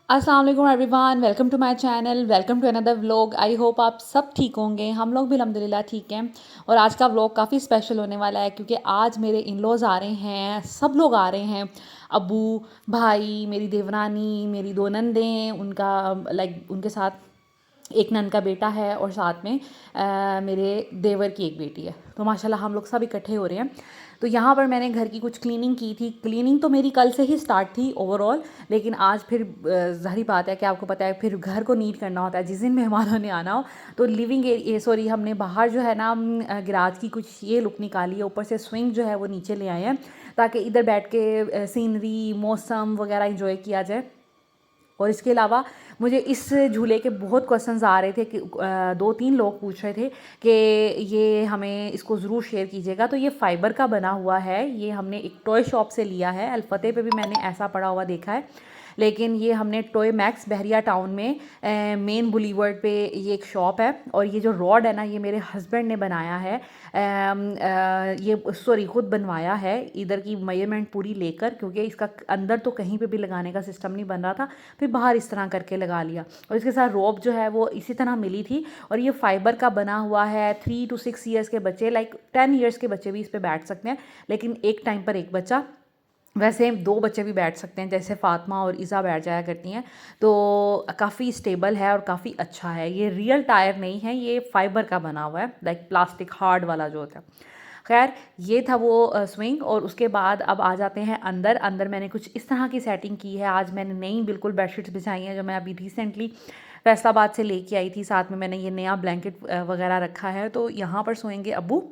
अस्सलाम वालेकुम everyone, welcome to my channel, welcome to another vlog. I hope आप सब ठीक होंगे। हम लोग भी अल्हम्दुलिल्लाह ठीक हैं। और आज का व्लॉग काफ़ी स्पेशल होने वाला है क्योंकि आज मेरे इन लॉज़ आ रहे हैं, सब लोग आ रहे हैं। अबू, भाई, मेरी देवरानी, मेरी दो नंदें, उनका उनके साथ एक नंद का बेटा है और साथ में मेरे देवर की एक बेटी है। तो माशाल्लाह हम लोग सब इकट्ठे हो रहे हैं। तो यहाँ पर मैंने घर की कुछ क्लीनिंग की थी। क्लीनिंग तो मेरी कल से ही स्टार्ट थी ओवरऑल, लेकिन आज फिर ज़ाहिर बात है कि आपको पता है फिर घर को नीट करना होता है जिस दिन मेहमानों ने आना हो। तो लिविंग एरिया सॉरी हमने बाहर जो है ना गैराज की कुछ ये लुक निकाली है, ऊपर से स्विंग जो है वो नीचे ले आए हैं ताकि इधर बैठ के सीनरी मौसम वगैरह इंजॉय किया जाए। और इसके अलावा मुझे इस झूले के बहुत क्वेश्चंस आ रहे थे कि दो तीन लोग पूछ रहे थे कि ये हमें इसको ज़रूर शेयर कीजिएगा। तो ये फ़ाइबर का बना हुआ है, ये हमने एक टॉय शॉप से लिया है। अल-फतेह पे भी मैंने ऐसा पड़ा हुआ देखा है, लेकिन ये हमने टॉय मैक्स बहरिया टाउन में मेन बुलीवर्ड पे ये एक शॉप है। और ये जो रॉड है ना ये मेरे हस्बैंड ने बनाया है, ये सॉरी खुद बनवाया है इधर की मेजरमेंट पूरी लेकर, क्योंकि इसका अंदर तो कहीं पे भी लगाने का सिस्टम नहीं बन रहा था, फिर बाहर इस तरह करके लगा लिया। और इसके साथ रोप जो है वो इसी तरह मिली थी। और ये फ़ाइबर का बना हुआ है। 3 to 6 ईयर्स के बच्चे 10 ईयर्स के बच्चे भी इस पर बैठ सकते हैं, लेकिन एक टाइम पर एक बच्चा। वैसे 2 बच्चे भी बैठ सकते हैं, जैसे फ़ातिमा और इज़ा बैठ जाया करती हैं। तो काफ़ी स्टेबल है और काफ़ी अच्छा है। ये रियल टायर नहीं है, ये फ़ाइबर का बना हुआ है, प्लास्टिक हार्ड वाला जो होता है। खैर, ये था वो स्विंग। और उसके बाद अब आ जाते हैं अंदर। अंदर मैंने कुछ इस तरह की सेटिंग की है। आज मैंने नई बिल्कुल बेडशीट्स बिछाई हैं जो मैं अभी रिसेंटली फैसलाबाद से लेके आई थी। साथ में मैंने ये नया ब्लैंकेट वगैरह रखा है। तो यहाँ पर सोएंगे अब्बू।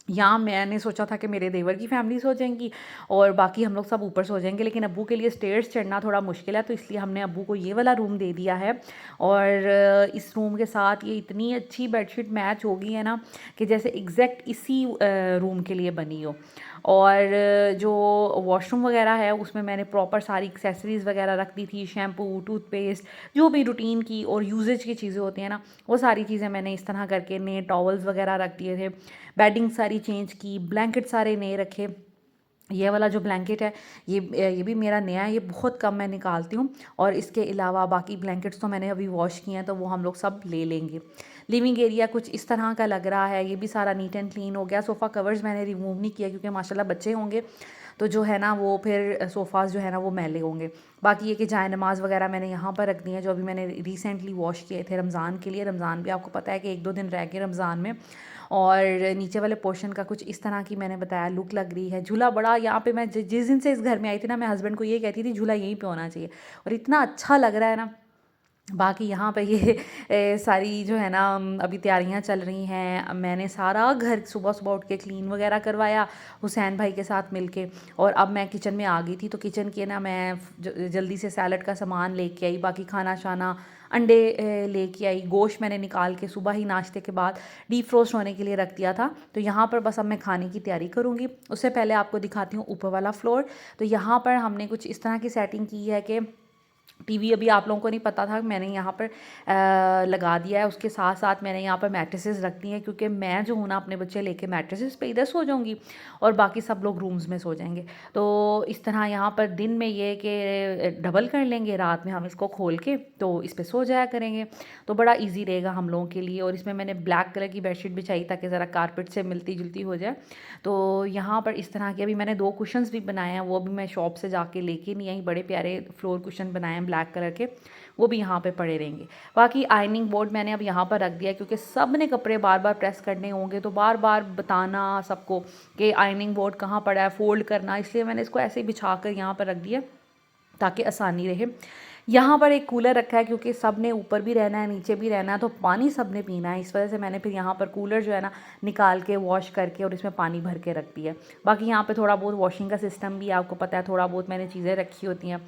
यहाँ मैंने सोचा था कि मेरे देवर की फैमिली सो जाएंगी और बाकी हम लोग सब ऊपर सो जाएंगे, लेकिन अब्बू के लिए स्टेयर्स चढ़ना थोड़ा मुश्किल है, तो इसलिए हमने अब्बू को ये वाला रूम दे दिया है। और इस रूम के साथ ये इतनी अच्छी बेडशीट मैच हो गई है ना कि जैसे एग्जैक्ट इसी रूम के लिए बनी हो। और जो वॉशरूम वगैरह है उसमें मैंने प्रॉपर सारी एक्सेसरीज़ वगैरह रख दी थी, शैम्पू, टूथपेस्ट, जो भी रूटीन की और यूजेज की चीज़ें होती हैं ना, वो सारी चीज़ें मैंने इस तरह करके नए टॉवल्स वगैरह रख दिए थे। बेडिंग सारी चेंज की, ब्लैंकेट सारे नए रखे। ये वाला जो ब्लैंकेट है ये भी मेरा नया है, ये बहुत कम मैं निकालती हूँ। और इसके अलावा बाकी ब्लैंकेट्स तो मैंने अभी वॉश किए हैं, तो वो हम लोग सब ले लेंगे। लिविंग एरिया कुछ इस तरह का लग रहा है, ये भी सारा नीट एंड क्लीन हो गया। सोफ़ा कवर्स मैंने रिमूव नहीं किया क्योंकि माशाल्लाह बच्चे होंगे तो जो है ना वो फिर सोफ़ाज़ जो है ना वो मैले होंगे। बाकी ये कि जाए नमाज़ वगैरह मैंने यहाँ पर रख दी है, जो अभी मैंने रिसेंटली वॉश किए थे रमज़ान के लिए। रमज़ान भी आपको पता है कि 1-2 दिन रह गए रमज़ान में। और नीचे वाले पोर्शन का कुछ इस तरह की मैंने बताया लुक लग रही है। झूला बड़ा यहाँ पे मैं जिस दिन से इस घर में आई थी ना, मैं हस्बैंड को ये कहती थी झूला यहीं पे होना चाहिए, और इतना अच्छा लग रहा है ना। बाकी यहाँ पे ये सारी जो है ना अभी तैयारियाँ चल रही हैं। मैंने सारा घर सुबह सुबह उठ के क्लीन वगैरह करवाया हुसैन भाई के साथ मिलके। और अब मैं किचन में आ गई थी, तो किचन के ना मैं जल्दी से सैलड का सामान लेके आई, बाकी खाना शाना अंडे लेके आई। गोश्त मैंने निकाल के सुबह ही नाश्ते के बाद डीप फ्रोस्ट होने के लिए रख दिया था। तो यहाँ पर बस अब मैं खाने की तैयारी करूँगी। उससे पहले आपको दिखाती हूँ ऊपर वाला फ्लोर। तो यहाँ पर हमने कुछ इस तरह की सेटिंग की है कि टीवी अभी आप लोगों को नहीं पता था, मैंने यहाँ पर लगा दिया है। उसके साथ साथ मैंने यहाँ पर मैट्रेसेस रख दी हैं, क्योंकि मैं जो हूँ ना अपने बच्चे लेके मैट्रेसेस पे इधर सो जाऊँगी और बाकी सब लोग रूम्स में सो जाएंगे। तो इस तरह यहाँ पर दिन में ये कि डबल कर लेंगे, रात में हम इसको खोल के तो इस पर सो जाया करेंगे। तो बड़ा ईजी रहेगा हम लोगों के लिए। और इसमें मैंने ब्लैक कलर की बेडशीट बिछाई ताकि ज़रा कारपेट से मिलती जुलती हो जाए। तो यहाँ पर इस तरह की अभी मैंने 2 कुशन्स भी बनाए हैं, वो भी मैं शॉप से जाके लेके नहीं आई। बड़े प्यारे फ्लोर कुशन बनाए हैं ब्लैक कलर के, वो भी यहाँ पे पड़े रहेंगे। बाकी आयरनिंग बोर्ड मैंने अब यहाँ पर रख दिया, क्योंकि सब ने कपड़े बार बार प्रेस करने होंगे तो बार बार बताना सबको कि आयरनिंग बोर्ड कहाँ पड़ा है, फोल्ड करना, इसलिए मैंने इसको ऐसे ही बिछा कर यहाँ पर रख दिया ताकि आसानी रहे। यहाँ पर एक कूलर रखा है, क्योंकि सब ने ऊपर भी रहना है नीचे भी रहना है, तो पानी सब ने पीना है। इस वजह से मैंने फिर यहाँ पर कूलर जो है ना निकाल के वॉश करके और इसमें पानी भर के रख दिया। बाकी यहाँ पे थोड़ा बहुत वॉशिंग का सिस्टम भी आपको पता है, थोड़ा बहुत मैंने चीज़ें रखी होती हैं।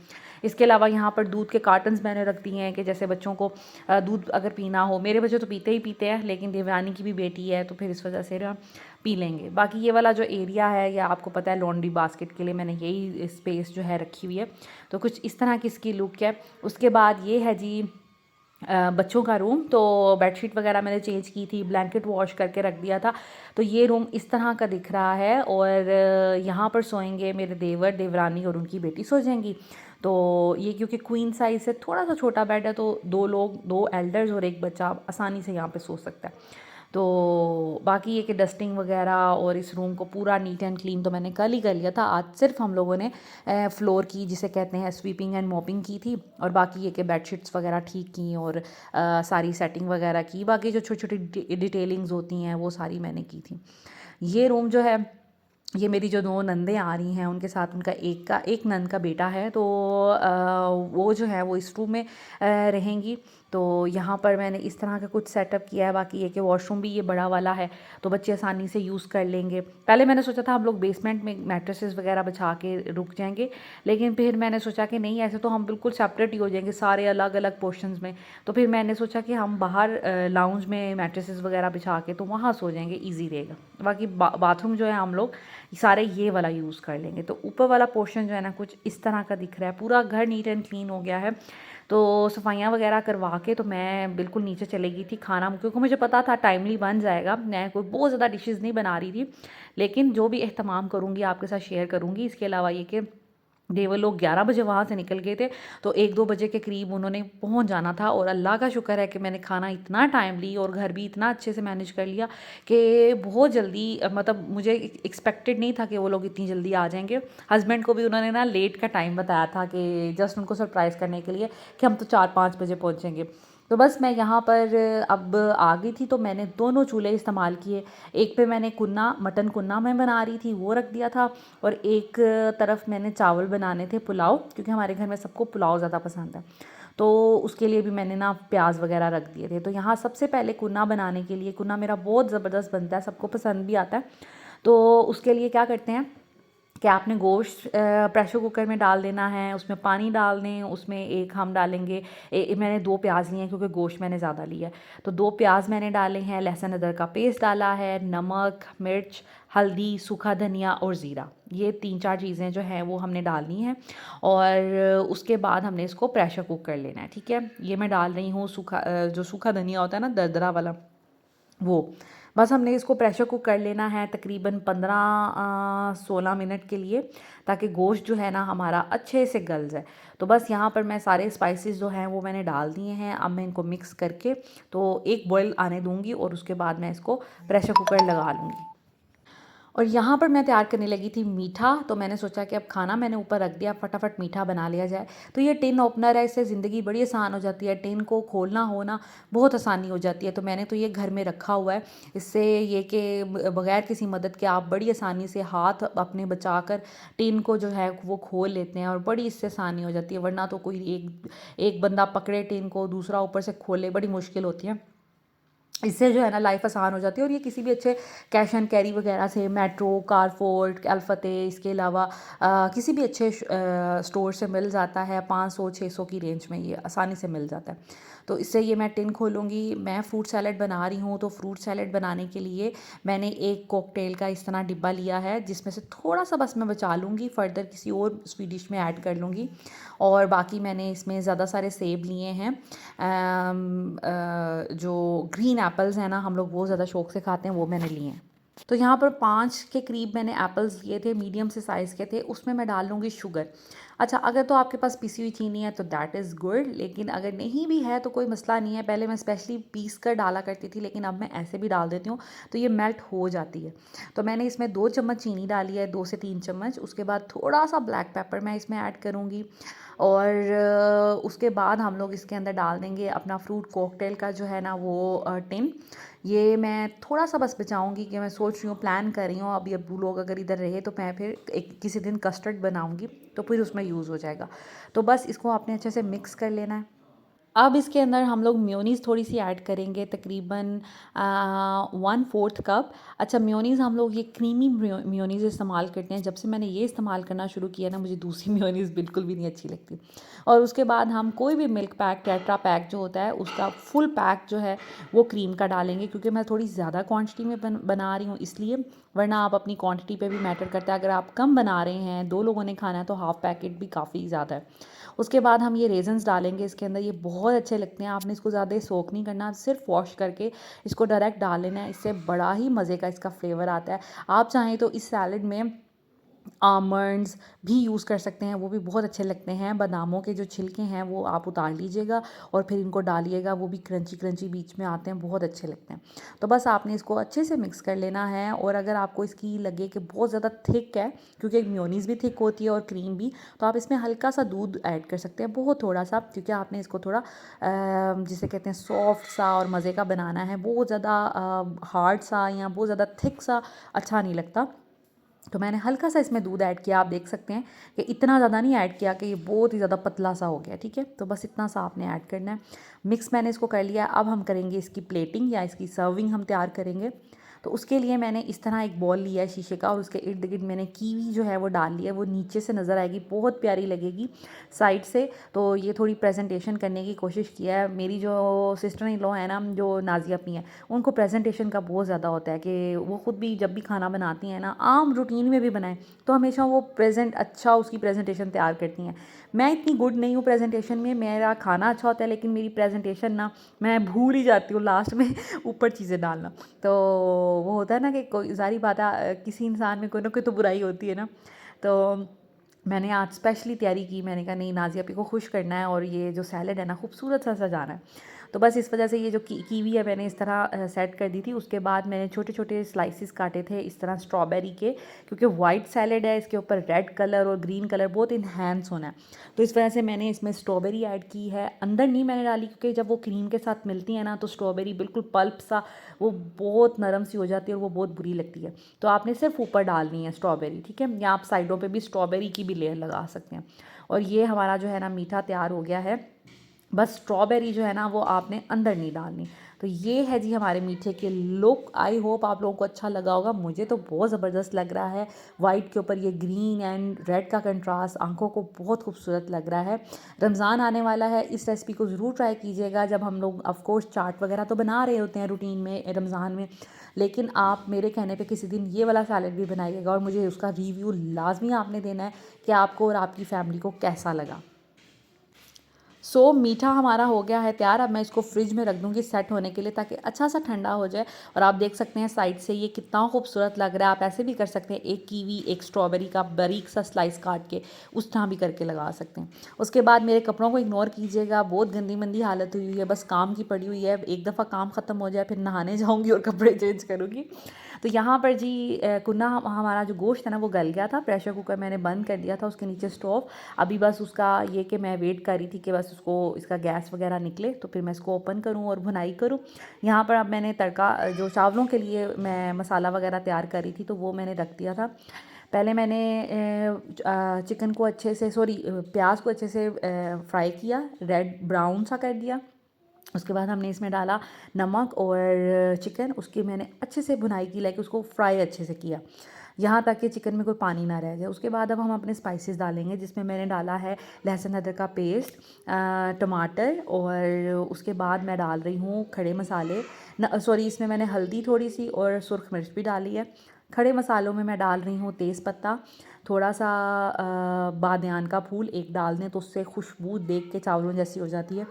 इसके अलावा यहाँ पर दूध के कार्टन्स मैंने रख दिए हैं कि जैसे बच्चों को दूध अगर पीना हो, मेरे बच्चे तो पीते ही पीते हैं, लेकिन देवरानी की भी बेटी है तो फिर इस वजह से ना पी लेंगे। बाकी ये वाला जो एरिया है या आपको पता है लॉन्ड्री बास्केट के लिए मैंने यही स्पेस जो है रखी हुई है। तो कुछ इस तरह की इसकी लुक है। उसके बाद ये है जी बच्चों का रूम। तो बेडशीट वगैरह मैंने चेंज की थी, ब्लैंकेट वॉश करके रख दिया था। तो ये रूम इस तरह का दिख रहा है। और यहाँ पर सोएंगे मेरे देवर देवरानी और उनकी बेटी सो जाएंगी। तो ये क्योंकि क्वीन साइज़ से थोड़ा सा छोटा बेड है, तो 2 लोग, 2 एल्डर्स और 1 बच्चा आसानी से यहाँ पे सो सकता है। तो बाकी ये कि डस्टिंग वगैरह और इस रूम को पूरा नीट एंड क्लीन तो मैंने कल ही कर लिया था। आज सिर्फ हम लोगों ने फ्लोर की, जिसे कहते हैं स्वीपिंग एंड मॉपिंग की थी, और बाकी ये कि बेडशीट्स वगैरह ठीक की और सारी सेटिंग वगैरह की। बाकी जो छोटी छोटी डिटेलिंग्स होती हैं वो सारी मैंने की थी। ये रूम जो है, ये मेरी जो 2 नंदें आ रही हैं, उनके साथ उनका एक नंद का बेटा है, तो वो जो है वो इस रूम में रहेंगी। तो यहाँ पर मैंने इस तरह का कुछ सेटअप किया है। बाकी ये कि वॉशरूम भी ये बड़ा वाला है, तो बच्चे आसानी से यूज़ कर लेंगे। पहले मैंने सोचा था हम लोग बेसमेंट में मैट्रेसेस वगैरह बिछा के रुक जाएंगे, लेकिन फिर मैंने सोचा कि नहीं, ऐसे तो हम बिल्कुल सेपरेट ही हो जाएंगे सारे अलग अलग पोर्शंस में। तो फिर मैंने सोचा कि हम बाहर लाउंज में मैट्रेसेस वगैरह बिछा के तो वहाँ सो जाएंगे, ईजी रहेगा। बाकी बाथरूम जो है हम लोग सारे ये वाला यूज़ कर लेंगे। तो ऊपर वाला पोर्शन जो है ना कुछ इस तरह का दिख रहा है। पूरा घर नीट एंड क्लीन हो गया है, तो सफाइयाँ वगैरह करवा के तो मैं बिल्कुल नीचे चली गई थी खाना, क्योंकि मुझे पता था टाइमली बन जाएगा। मैं कोई बहुत ज़्यादा डिशेज़ नहीं बना रही थी, लेकिन जो भी एहतमाम करूँगी आपके साथ शेयर करूँगी। इसके अलावा ये कि वो लोग 11 बजे वहाँ से निकल गए थे, तो 1-2 बजे के करीब उन्होंने पहुँच जाना था। और अल्लाह का शुक्र है कि मैंने खाना इतना टाइमली और घर भी इतना अच्छे से मैनेज कर लिया कि बहुत जल्दी, मतलब मुझे एक्सपेक्टेड नहीं था कि वो लोग इतनी जल्दी आ जाएंगे। हस्बैंड को भी उन्होंने ना लेट का टाइम बताया था कि जस्ट उनको सरप्राइज़ करने के लिए कि हम तो 4-5 बजे पहुँचेंगे। तो बस मैं यहाँ पर अब आ गई थी, तो मैंने दोनों चूल्हे इस्तेमाल किए। एक पे मैंने कुन्ना, मटन कुन्ना मैं बना रही थी, वो रख दिया था, और एक तरफ मैंने चावल बनाने थे, पुलाव, क्योंकि हमारे घर में सबको पुलाव ज़्यादा पसंद है। तो उसके लिए भी मैंने ना प्याज वगैरह रख दिए थे। तो यहाँ सबसे पहले कुन्ना बनाने के लिए, कुन्ना मेरा बहुत ज़बरदस्त बनता है, सबको पसंद भी आता है। तो उसके लिए क्या करते हैं कि आपने गोश्त प्रेशर कुकर में डाल देना है, उसमें पानी डाल दें, उसमें एक हम डालेंगे, मैंने 2 प्याज लिए हैं क्योंकि गोश्त मैंने ज़्यादा लिया है, तो 2 प्याज मैंने डाले हैं, लहसुन अदरक का पेस्ट डाला है, नमक, मिर्च, हल्दी, सूखा धनिया और ज़ीरा, ये 3-4 चीज़ें जो हैं वो हमने डालनी हैं। और उसके बाद हमने इसको प्रेशर कुक कर लेना है, ठीक है। ये मैं डाल रही हूँ जो सूखा धनिया होता है ना, दरदरा वाला, वो बस हमने इसको प्रेशर कुक कर लेना है तकरीबन 15-16 मिनट के लिए, ताकि गोश्त जो है ना हमारा अच्छे से गल जाए। तो बस यहाँ पर मैं सारे स्पाइसेस जो हैं वो मैंने डाल दिए हैं। अब मैं इनको मिक्स करके तो एक बॉयल आने दूँगी, और उसके बाद मैं इसको प्रेशर कुकर लगा लूँगी। और यहाँ पर मैं तैयार करने लगी थी मीठा, तो मैंने सोचा कि अब खाना मैंने ऊपर रख दिया, फटाफट मीठा बना लिया जाए। तो ये टिन ओपनर है, इससे ज़िंदगी बड़ी आसान हो जाती है, टिन को खोलना होना बहुत आसानी हो जाती है। तो मैंने तो ये घर में रखा हुआ है, इससे ये कि बग़ैर किसी मदद के आप बड़ी आसानी से हाथ अपने बचा कर टिन को जो है वो खोल लेते हैं, और बड़ी इससे आसानी हो जाती है। वरना तो कोई एक बंदा पकड़े टिन को, दूसरा ऊपर से खोले, बड़ी मुश्किल होती है। इससे जो है ना लाइफ आसान हो जाती है। और ये किसी भी अच्छे कैश एंड कैरी वगैरह से, मेट्रो, कारफोर्ट, अल्फते, इसके अलावा किसी भी अच्छे स्टोर से मिल जाता है। 500-600 की रेंज में ये आसानी से मिल जाता है। तो इससे ये मैं टिन खोलूँगी। मैं फ्रूट सैलेड बना रही हूँ, तो फ्रूट सैलेड बनाने के लिए मैंने एक कॉकटेल का इस तरह डिब्बा लिया है, जिसमें से थोड़ा सा बस मैं बचा लूँगी, फ़र्दर किसी और स्वीट डिश में ऐड कर लूँगी। और बाकी मैंने इसमें ज़्यादा सारे सेब लिए हैं। जो ग्रीन एप्पल्स हैं ना, हम लोग वो ज़्यादा शौक से खाते हैं, वो मैंने लिए हैं। तो यहाँ पर 5 के करीब मैंने एप्पल्स लिए थे, मीडियम से साइज़ के थे। उसमें मैं डाल लूँगी शुगर। अच्छा, अगर तो आपके पास पिसी हुई चीनी है तो दैट इज़ गुड, लेकिन अगर नहीं भी है तो कोई मसला नहीं है। पहले मैं स्पेशली पीस कर डाला करती थी, लेकिन अब मैं ऐसे भी डाल देती हूँ, तो ये मेल्ट हो जाती है। तो मैंने इसमें 2 चम्मच चीनी डाली है, 2 से 3 चम्मच। उसके बाद थोड़ा सा ब्लैक पेपर मैं इसमें ऐड करूँगी, और उसके बाद हम लोग इसके अंदर डाल देंगे अपना फ्रूट कॉकटेल का जो है ना वो टिन। ये मैं थोड़ा सा बस बचाऊंगी, कि मैं सोच रही हूँ, प्लान कर रही हूँ, अभी अब्बू लोग अगर इधर रहे तो मैं फिर किसी दिन कस्टर्ड बनाऊंगी, तो फिर उसमें यूज़ हो जाएगा। तो बस इसको आपने अच्छे से मिक्स कर लेना है। अब इसके अंदर हम लोग मेयोनीज़ थोड़ी सी ऐड करेंगे, तकरीबन 1/4 कप। अच्छा, मेयोनीज़ हम लोग ये क्रीमी मेयोनीज़ इस्तेमाल करते हैं। जब से मैंने ये इस्तेमाल करना शुरू किया ना, मुझे दूसरी मेयोनीज़ बिल्कुल भी नहीं अच्छी लगती। और उसके बाद हम कोई भी मिल्क पैक, टेट्रा पैक जो होता है, उसका फुल पैक जो है वो क्रीम का डालेंगे, क्योंकि मैं थोड़ी ज़्यादा क्वान्टिटी में बना रही हूँ इसलिए। वरना आप अपनी क्वान्टिटी पे भी मैटर करता है। अगर आप कम बना रहे हैं, 2 लोगों ने खाना है, तो हाफ़ पैकेट भी काफ़ी ज़्यादा है। उसके बाद हम ये रेजन्स डालेंगे इसके अंदर। ये बहुत अच्छे लगते हैं। आपने इसको ज़्यादा सोक नहीं करना, सिर्फ वॉश करके इसको डायरेक्ट डाल लेना है। इससे बड़ा ही मज़े का इसका फ्लेवर आता है। आप चाहें तो इस सैलड में आमंड्स भी यूज़ कर सकते हैं, वो भी बहुत अच्छे लगते हैं। बादामों के जो छिलके हैं वो आप उतार लीजिएगा और फिर इनको डालिएगा, वो भी क्रंची क्रंची बीच में आते हैं, बहुत अच्छे लगते हैं। तो बस आपने इसको अच्छे से मिक्स कर लेना है। और अगर आपको इसकी लगे कि बहुत ज़्यादा थिक है, क्योंकि मेयोनीज़ भी थिक होती है और क्रीम भी, तो आप इसमें हल्का सा दूध ऐड कर सकते हैं, बहुत थोड़ा सा, क्योंकि आपने इसको थोड़ा जिसे कहते हैं सॉफ्ट सा और मज़े का बनाना है। बहुत ज़्यादा हार्ड सा या बहुत ज़्यादा थिक सा अच्छा नहीं लगता। तो मैंने हल्का सा इसमें दूध ऐड किया। आप देख सकते हैं कि इतना ज़्यादा नहीं ऐड किया कि ये बहुत ही ज़्यादा पतला सा हो गया, ठीक है। तो बस इतना सा आपने ऐड करना है। मिक्स मैंने इसको कर लिया। अब हम करेंगे इसकी प्लेटिंग या इसकी सर्विंग हम तैयार करेंगे। तो उसके लिए मैंने इस तरह एक बॉल लिया है शीशे का और उसके इर्द गिर्द मैंने कीवी जो है वो डाल लिया है। वो नीचे से नज़र आएगी, बहुत प्यारी लगेगी साइड से। तो ये थोड़ी प्रेजेंटेशन करने की कोशिश किया है। मेरी जो सिस्टर इन लॉ है ना, जो नाजिया अपनी है, उनको प्रेजेंटेशन का बहुत ज़्यादा होता है कि वो ख़ुद भी जब भी खाना बनाती हैं ना, आम रूटीन में भी बनाएं, तो हमेशा वो अच्छा उसकी प्रेजेंटेशन तैयार करती हैं। मैं इतनी गुड नहीं हूँ प्रेजेंटेशन में, मेरा खाना अच्छा होता है लेकिन मेरी प्रेजेंटेशन ना, मैं भूल ही जाती हूँ लास्ट में ऊपर चीज़ें डालना। तो वो होता है ना कि कोई सारी बात किसी इंसान में कोई ना कोई तो बुराई होती है ना। तो मैंने आज स्पेशली तैयारी की। मैंने कहा नहीं, नाज़िया आपी को खुश करना है और ये जो सैलड है ना खूबसूरत सा सजाना है। तो बस इस वजह से ये जो कीवी है मैंने इस तरह सेट कर दी थी। उसके बाद मैंने छोटे छोटे स्लाइसिस काटे थे इस तरह स्ट्रॉबेरी के, क्योंकि वाइट सैलड है, इसके ऊपर रेड कलर और ग्रीन कलर बहुत इन्हेंस होना है। तो इस वजह से मैंने इसमें स्ट्रॉबेरी ऐड की है। अंदर नहीं मैंने डाली, क्योंकि जब वो क्रीम के साथ मिलती है ना तो स्ट्रॉबेरी बिल्कुल पल्प सा, वो बहुत नरम सी हो जाती है और वो बहुत बुरी लगती है। तो आपने सिर्फ ऊपर डालनी है स्ट्रॉबेरी, ठीक है। या आप साइडों पे भी स्ट्रॉबेरी की भी लेयर लगा सकते हैं। और ये हमारा जो है ना मीठा तैयार हो गया है। बस स्ट्रॉबेरी जो है ना वो आपने अंदर नहीं डालनी। तो ये है जी हमारे मीठे के लुक। आई होप आप लोगों को अच्छा लगा होगा। मुझे तो बहुत ज़बरदस्त लग रहा है। वाइट के ऊपर ये ग्रीन एंड रेड का कंट्रास्ट आंखों को बहुत खूबसूरत लग रहा है। रमज़ान आने वाला है, इस रेसिपी को ज़रूर ट्राई कीजिएगा। जब हम लोग ऑफ कोर्स चाट वगैरह तो बना रहे होते हैं रूटीन में रमज़ान में, लेकिन आप मेरे कहने पे किसी दिन ये वाला सैलेड भी बनाइएगा और मुझे उसका रिव्यू लाजमी आपने देना है कि आपको और आपकी फैमिली को कैसा लगा। मीठा हमारा हो गया है तैयार। अब मैं इसको फ्रिज में रख दूँगी सेट होने के लिए, ताकि अच्छा सा ठंडा हो जाए। और आप देख सकते हैं साइड से ये कितना खूबसूरत लग रहा है। आप ऐसे भी कर सकते हैं, एक कीवी एक स्ट्रॉबेरी का बारीक सा स्लाइस काट के उस तरह भी करके लगा सकते हैं। उसके बाद मेरे कपड़ों को इग्नोर कीजिएगा, बहुत गंदी मंदी हालत हुई हुई है, बस काम की पड़ी हुई है। एक दफ़ा काम ख़त्म हो जाए फिर नहाने जाऊँगी और कपड़े चेंज करूँगी। तो यहाँ पर जी कुन्ना हमारा जो गोश्त है ना वो गल गया था। प्रेशर कुकर मैंने बंद कर दिया था, उसके नीचे स्टोव। अभी बस उसका ये कि मैं वेट कर रही थी कि बस उसको इसका गैस वगैरह निकले तो फिर मैं इसको ओपन करूँ और भुनाई करूँ। यहाँ पर अब मैंने तड़का जो चावलों के लिए मैं मसाला वगैरह तैयार कर रही थी तो वो मैंने रख दिया था। पहले मैंने चिकन को अच्छे से प्याज को अच्छे से फ्राई किया, रेड ब्राउन सा कर दिया। उसके बाद हमने इसमें डाला नमक और चिकन, उसकी मैंने अच्छे से भुनाई की, लाइक उसको फ्राई अच्छे से किया यहाँ तक कि चिकन में कोई पानी ना रह जाए। उसके बाद अब हम अपने स्पाइसेस डालेंगे, जिसमें मैंने डाला है लहसुन अदरक का पेस्ट, टमाटर, और उसके बाद मैं डाल रही हूँ खड़े मसाले इसमें मैंने हल्दी थोड़ी सी और सुर्ख मिर्च भी डाली है। खड़े मसालों में मैं डाल रही हूँ तेज़पत्ता, थोड़ा सा बादियान का फूल एक डाल दें तो उससे खुशबू देख के चावलों जैसी हो जाती है।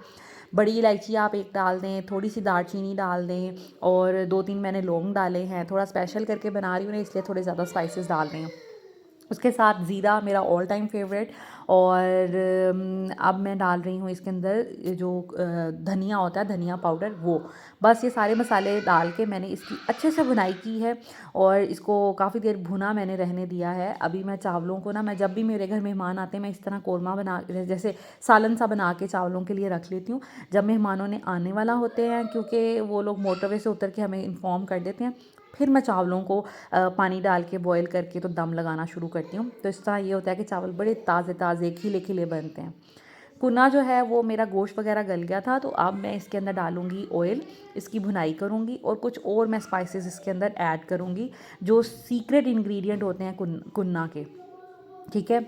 बड़ी इलायची आप एक डाल दें, थोड़ी सी दालचीनी डाल दें, और 2-3 मैंने लौंग डाले हैं। थोड़ा स्पेशल करके बना रही हूँ ना, इसलिए थोड़े ज़्यादा स्पाइसेस डाल रही हूँ। उसके साथ ज़ीरा मेरा ऑल टाइम फेवरेट। और अब मैं डाल रही हूँ इसके अंदर जो धनिया होता है, धनिया पाउडर, वो। बस ये सारे मसाले डाल के मैंने इसकी अच्छे से भुनाई की है और इसको काफ़ी देर भुना मैंने रहने दिया है। अभी मैं चावलों को ना, मैं जब भी मेरे घर मेहमान आते हैं मैं इस तरह कौरमा बना, जैसे सालन सा बना के चावलों के लिए रख लेती हूँ। जब मेहमानों ने आने वाला होते हैं, क्योंकि वो लोग मोटरवे से उतर के हमें इन्फॉर्म कर देते हैं, फिर मैं चावलों को पानी डाल के बॉईल करके तो दम लगाना शुरू करती हूँ। तो इस तरह ये होता है कि चावल बड़े ताज़े ताज़े खिले खिले बनते हैं। कुना जो है वो मेरा गोश्त वगैरह गल गया था, तो अब मैं इसके अंदर डालूँगी ऑयल, इसकी भुनाई करूँगी और कुछ और मैं स्पाइसेस इसके अंदर ऐड करूँगी जो सीक्रेट इंग्रेडिएंट होते हैं कुन्ना के, ठीक है।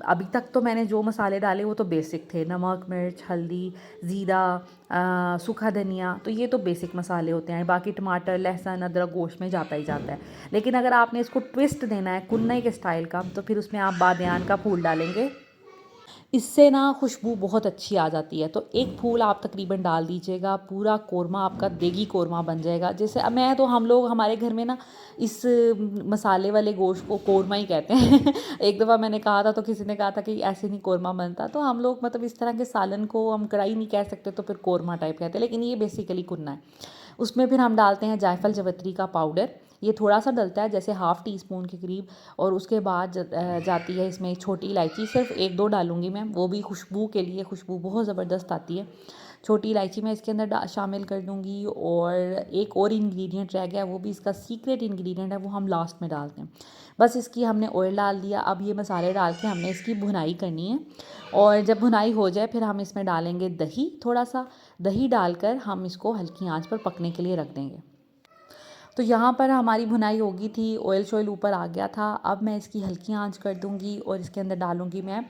अभी तक तो मैंने जो मसाले डाले वो तो बेसिक थे, नमक, मिर्च, हल्दी, ज़ीरा, सूखा धनिया, तो ये तो बेसिक मसाले होते हैं। बाकी टमाटर, लहसुन, अदरक गोश्त में जाता ही जाता है। लेकिन अगर आपने इसको ट्विस्ट देना है कुन्ने के स्टाइल का, तो फिर उसमें आप बादियान का फूल डालेंगे। इससे ना खुशबू बहुत अच्छी आ जाती है। तो एक फूल आप तकरीबन डाल दीजिएगा, पूरा कोरमा आपका देगी कोरमा बन जाएगा। जैसे अब मैं तो हम लोग हमारे घर में ना इस मसाले वाले गोश्त को कोरमा ही कहते हैं। एक दफ़ा मैंने कहा था तो किसी ने कहा था कि ऐसे नहीं कोरमा बनता, तो हम लोग मतलब इस तरह के सालन को हम कढ़ाई नहीं कह सकते तो फिर कोरमा टाइप कहते हैं, लेकिन ये बेसिकली कुन्ना है। उसमें फिर हम डालते हैं जायफल जवित्री का पाउडर, ये थोड़ा सा डलता है जैसे हाफ़ टी स्पून के करीब। और उसके बाद जाती है इसमें छोटी इलायची, सिर्फ एक दो डालूंगी मैं, वो भी खुशबू के लिए, खुशबू बहुत ज़बरदस्त आती है। छोटी इलायची मैं इसके अंदर शामिल कर दूंगी। और एक और इंग्रेडिएंट रह गया, वो भी इसका सीक्रेट इंग्रेडिएंट है, वो हम लास्ट में डालते हैं। बस इसकी हमने ऑयल डाल दिया। अब ये मसाले डाल के हमने इसकी भुनाई करनी है। और जब भुनाई हो जाए फिर हम इसमें डालेंगे दही, थोड़ा सा दही डालकर हम इसको हल्की आंच पर पकने के लिए रख देंगे। तो यहाँ पर हमारी भुनाई हो गई थी, ऑयल शॉयल ऊपर आ गया था। अब मैं इसकी हल्की आंच कर दूँगी और इसके अंदर डालूँगी मैं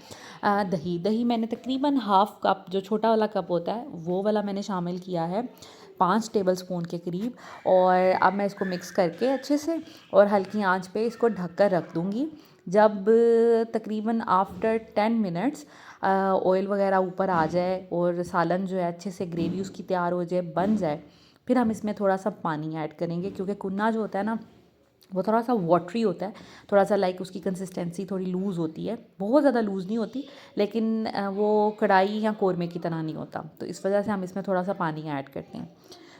दही। दही मैंने तकरीबन हाफ़ कप, जो छोटा वाला कप होता है वो वाला मैंने शामिल किया है, 5 टेबल स्पून के करीब। और अब मैं इसको मिक्स करके अच्छे से और हल्की आंच पे इसको ढक कर रख दूँगी। जब तकरीबन आफ्टर 10 मिनट्स ऑयल वगैरह ऊपर आ जाए और सालन जो है अच्छे से ग्रेवी उसकी तैयार हो जाए, बन जाए, फिर हम इसमें थोड़ा सा पानी ऐड करेंगे, क्योंकि कुन्ना जो होता है ना वो थोड़ा सा वाटरी होता है, थोड़ा सा लाइक उसकी कंसिस्टेंसी थोड़ी लूज़ होती है, बहुत ज़्यादा लूज़ नहीं होती, लेकिन वो कढ़ाई या कोरमे की तरह नहीं होता। तो इस वजह से हम इसमें थोड़ा सा पानी ऐड करते हैं।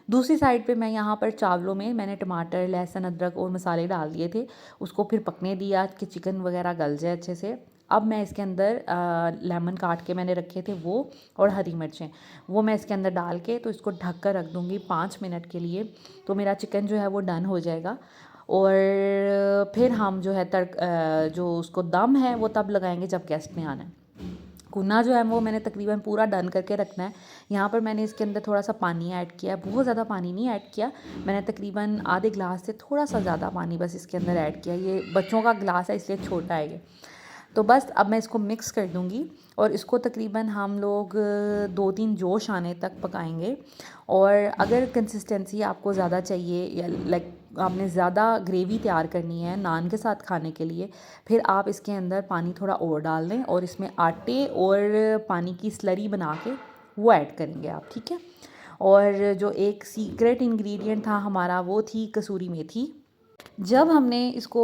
दूसरी साइड पे मैं यहाँ पर चावलों में मैंने टमाटर, लहसुन, अदरक और मसाले डाल दिए थे, उसको फिर पकने दिया कि चिकन वगैरह गल जाए अच्छे से। अब मैं इसके अंदर लेमन काट के मैंने रखे थे वो, और हरी मिर्चें, वो मैं इसके अंदर डाल के तो इसको ढक कर रख दूँगी 5 मिनट के लिए। तो मेरा चिकन जो है वो डन हो जाएगा। और फिर हम जो है जो उसको दम है वो तब लगाएंगे जब गेस्ट ने आना है। कुन्ना जो है वो मैंने तकरीबन पूरा डन करके रखना है। यहाँ पर मैंने इसके अंदर थोड़ा सा पानी ऐड किया है, बहुत ज़्यादा पानी नहीं ऐड किया, मैंने तकरीबन आधे ग्लास से थोड़ा सा ज़्यादा पानी बस इसके अंदर ऐड किया। ये बच्चों का ग्लास है इसलिए छोटा है ये। तो बस अब मैं इसको मिक्स कर दूँगी और इसको तकरीबन हम लोग 2-3 जोश आने तक पकाएंगे। और अगर कंसिस्टेंसी आपको ज़्यादा चाहिए या लाइक आपने ज़्यादा ग्रेवी तैयार करनी है नान के साथ खाने के लिए, फिर आप इसके अंदर पानी थोड़ा और डाल दें और इसमें आटे और पानी की स्लरी बना के वो ऐड करेंगे आप, ठीक है। और जो एक सीक्रेट इंग्रेडिएंट था हमारा वो थी कसूरी मेथी। जब हमने इसको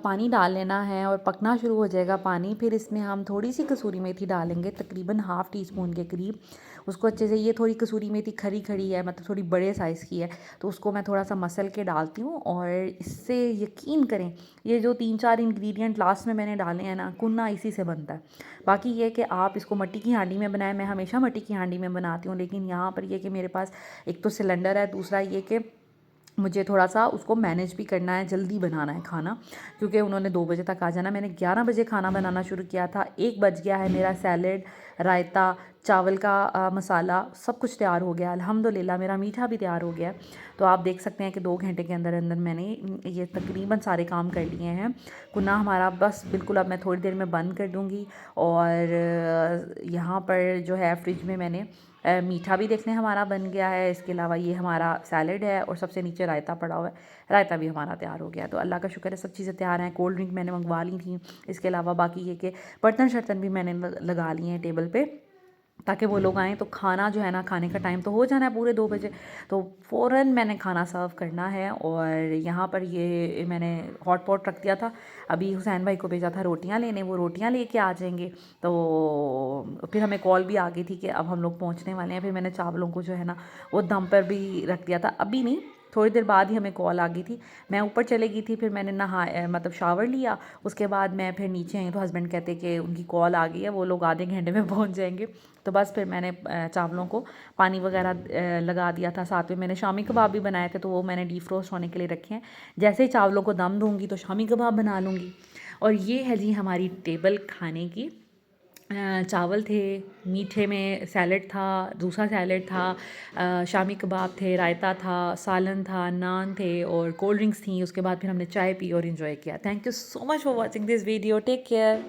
पानी डाल लेना है और पकना शुरू हो जाएगा पानी, फिर इसमें हम थोड़ी सी कसूरी मेथी डालेंगे, तकरीबन हाफ़ टी स्पून के करीब। उसको अच्छे से, ये थोड़ी कसूरी मेथी खरी खड़ी है, मतलब थोड़ी बड़े साइज़ की है, तो उसको मैं थोड़ा सा मसल के डालती हूँ। और इससे यकीन करें, ये जो 3-4 इंग्रेडिएंट लास्ट में मैंने डाले हैं ना, कुन्ना इसी से बनता है। बाकी ये कि आप इसको मिट्टी की हांडी में बनाएं, मैं हमेशा मिट्टी की हांडी में बनाती हूँ, लेकिन यहाँ पर ये कि मेरे पास एक तो सिलेंडर है, दूसरा ये कि मुझे थोड़ा सा उसको मैनेज भी करना है, जल्दी बनाना है खाना, क्योंकि उन्होंने 2 बजे तक आ जाना। मैंने 11 बजे खाना बनाना शुरू किया था, 1 बज गया है, मेरा सैलेड, रायता, चावल का मसाला सब कुछ तैयार हो गया अल्हम्दुलिल्लाह। मेरा मीठा भी तैयार हो गया। तो आप देख सकते हैं कि 2 घंटे के अंदर अंदर मैंने ये तकरीबन सारे काम कर लिए हैं। कुन्ना हमारा बस बिल्कुल अब मैं थोड़ी देर में बंद कर दूँगी। और यहाँ पर जो है फ्रिज में मैंने मीठा भी देखने हमारा बन गया है, इसके अलावा ये हमारा सैलड है और सबसे नीचे रायता पड़ा हुआ है, रायता भी हमारा तैयार हो गया। तो अल्लाह का शुक्र है सब चीज़ें तैयार हैं। कोल्ड ड्रिंक मैंने मंगवा ली थी। इसके अलावा बाकी ये कि बर्तन शर्तन भी मैंने लगा लिए हैं टेबल पे, ताकि वो लोग आएँ तो खाना जो है ना, खाने का टाइम तो हो जाना है पूरे 2 बजे, तो फ़ौरन मैंने खाना सर्व करना है। और यहाँ पर ये मैंने हॉट पॉट रख दिया था, अभी हुसैन भाई को भेजा था रोटियाँ लेने, वो रोटियाँ लेके आ जाएंगे। तो फिर हमें कॉल भी आ गई थी कि अब हम लोग पहुँचने वाले हैं। फिर मैंने चावलों को जो है ना वो दम पर भी रख दिया था, अभी नहीं, थोड़ी देर बाद ही हमें कॉल आ गई थी। मैं ऊपर चले गई थी, फिर मैंने मतलब शावर लिया, उसके बाद मैं फिर नीचे आई तो हस्बैंड कहते कि उनकी कॉल आ गई है, वो लोग आधे घंटे में पहुंच जाएंगे। तो बस फिर मैंने चावलों को पानी वगैरह लगा दिया था। साथ में मैंने शामी कबाब भी बनाए थे, तो वो मैंने डीफ्रोस्ट होने के लिए रखे हैं। जैसे ही चावलों को दम दूँगी तो शामी कबाब बना लूँगी। और ये है जी हमारी टेबल खाने की। चावल थे, मीठे में सैलेड था, दूसरा सैलेड था, शामी कबाब थे, रायता था, सालन था, नान थे और कोल्ड ड्रिंक्स थी। उसके बाद फिर हमने चाय पी और इन्जॉय किया। Thank you so much for watching this video. Take care.